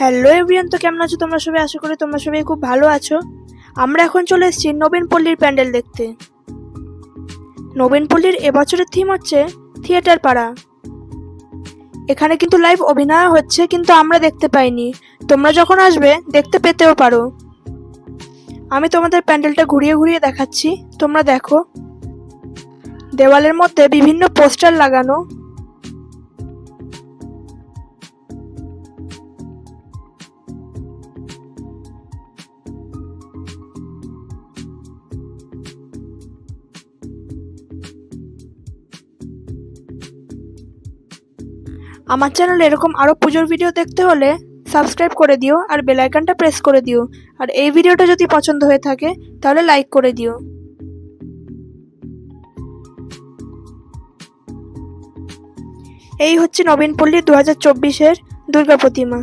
Hello everyone, তো কেমন আছো তোমরা সবাই? আশা করি তোমরা সবাই খুব ভালো আছো। আমরা এখন চলে এসেছি নবীনপল্লীর প্যান্ডেল দেখতে। নবীনপল্লীর এবছরের থিম হচ্ছে থিয়েটার পাড়া। এখানে কিন্তু লাইভ অভিনয় হচ্ছে, কিন্তু আমরা দেখতে পাইনি। তোমরা যখন আসবে দেখতে পেতেও পারো। আমি তোমাদের প্যান্ডেলটা ঘুরিয়ে ঘুরিয়ে দেখাচ্ছি, তোমরা দেখো। দেওয়ালের মধ্যে বিভিন্ন পোস্টার লাগানো। আমার চ্যানেলে এরকম আরো পুজোর ভিডিও দেখতে হলে সাবস্ক্রাইব করে দিও আর বেল আইকনটা প্রেস করে দিও। আর এই ভিডিওটা যদি পছন্দ হয়ে থাকে তাহলে লাইক করে দিও। এই হচ্ছে নবীনপল্লী 2024-এর দুর্গা প্রতিমা।